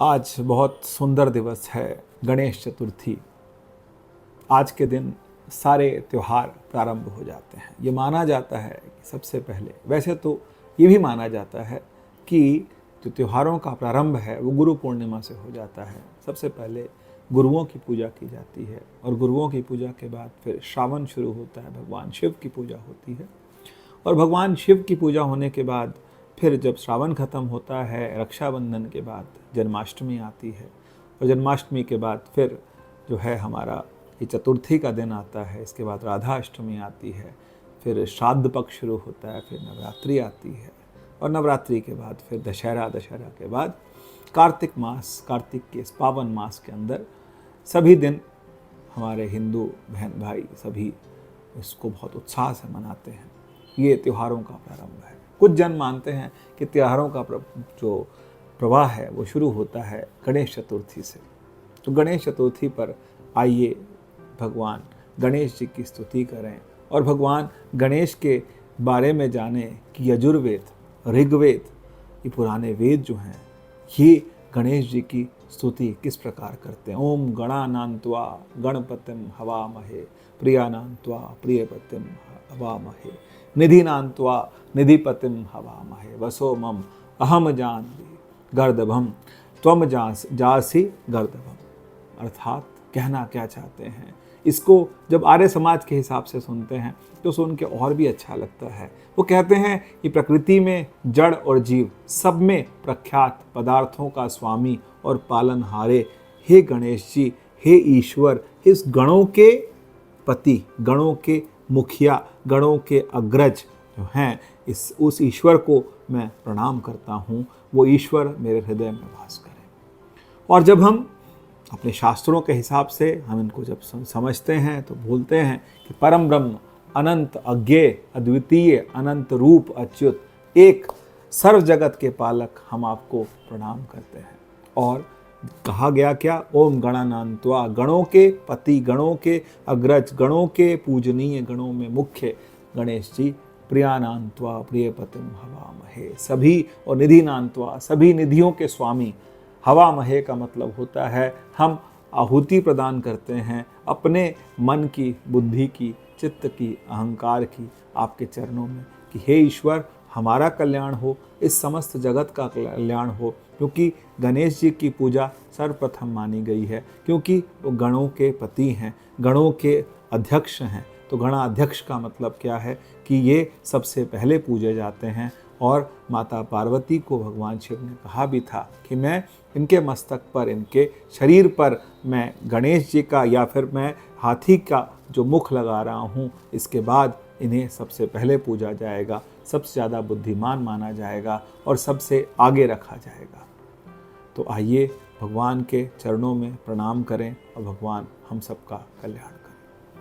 आज बहुत सुंदर दिवस है, गणेश चतुर्थी। आज के दिन सारे त्यौहार प्रारंभ हो जाते हैं। ये माना जाता है कि सबसे पहले, वैसे तो ये भी माना जाता है कि जो त्योहारों का प्रारंभ है वो गुरु पूर्णिमा से हो जाता है। सबसे पहले गुरुओं की पूजा की जाती है और गुरुओं की पूजा के बाद फिर श्रावण शुरू होता है, भगवान शिव की पूजा होती है। और भगवान शिव की पूजा होने के बाद फिर जब श्रावण खत्म होता है, रक्षाबंधन के बाद जन्माष्टमी आती है और जन्माष्टमी के बाद फिर जो है हमारा ये चतुर्थी का दिन आता है। इसके बाद राधा अष्टमी आती है, फिर श्राद्ध पक्ष शुरू होता है, फिर नवरात्रि आती है और नवरात्रि के बाद फिर दशहरा, दशहरा के बाद कार्तिक मास, कार्तिक के इस पावन मास के अंदर सभी दिन हमारे हिंदू बहन भाई सभी इसको बहुत उत्साह से मनाते हैं। ये त्योहारों का प्रारंभ है। कुछ जन मानते हैं कि त्योहारों का जो प्रवाह है वो शुरू होता है गणेश चतुर्थी से। तो गणेश चतुर्थी पर आइए भगवान गणेश जी की स्तुति करें और भगवान गणेश के बारे में जानें कि यजुर्वेद, ऋग्वेद, ये पुराने वेद जो हैं ये गणेश जी की स्तुति किस प्रकार करते हैं। ओम गणानान्त्वा गणपतिम हवामहे, प्रियानान्त्वा प्रियपतिम हवामहे, निधिनान्त्वा निधिपतिम हवामहे, वसो मम अहम जानवी गर्दभम त्वम जासी गर्दभम। अर्थात कहना क्या चाहते हैं, इसको जब आर्य समाज के हिसाब से सुनते हैं तो सुन के और भी अच्छा लगता है। वो कहते हैं कि प्रकृति में जड़ और जीव सब में प्रख्यात पदार्थों का स्वामी और पालनहारे हे गणेश जी, हे ईश्वर, इस गणों के पति, गणों के मुखिया, गणों के अग्रज जो हैं, उस ईश्वर को मैं प्रणाम करता हूँ। वो ईश्वर मेरे हृदय में वास करे। और जब हम अपने शास्त्रों के हिसाब से हम इनको जब समझते हैं तो बोलते हैं कि परम ब्रह्म अनंत अज्ञेय अद्वितीय अनंत रूप अच्युत एक सर्व जगत के पालक हम आपको प्रणाम करते हैं। और कहा गया क्या, ओम गणानान्त्वा, गणों के पति, गणों के अग्रज, गणों के पूजनीय, गणों में मुख्य गणेश जी, प्रियानान्त्वा प्रियपतिम हवामहे, सभी, और निधिनान्त्वा, सभी निधियों के स्वामी। हवामहे का मतलब होता है हम आहुति प्रदान करते हैं अपने मन की, बुद्धि की, चित्त की, अहंकार की आपके चरणों में कि हे ईश्वर हमारा कल्याण हो, इस समस्त जगत का कल्याण हो। क्योंकि गणेश जी की पूजा सर्वप्रथम मानी गई है, क्योंकि वो गणों के पति हैं, गणों के अध्यक्ष हैं। तो गणाध्यक्ष का मतलब क्या है कि ये सबसे पहले पूजे जाते हैं। और माता पार्वती को भगवान शिव ने कहा भी था कि मैं इनके मस्तक पर, इनके शरीर पर मैं गणेश जी का या फिर मैं हाथी का जो मुख लगा रहा हूँ, इसके बाद इन्हें सबसे पहले पूजा जाएगा, सबसे ज़्यादा बुद्धिमान माना जाएगा और सबसे आगे रखा जाएगा। तो आइए भगवान के चरणों में प्रणाम करें और भगवान हम सबका कल्याण करें।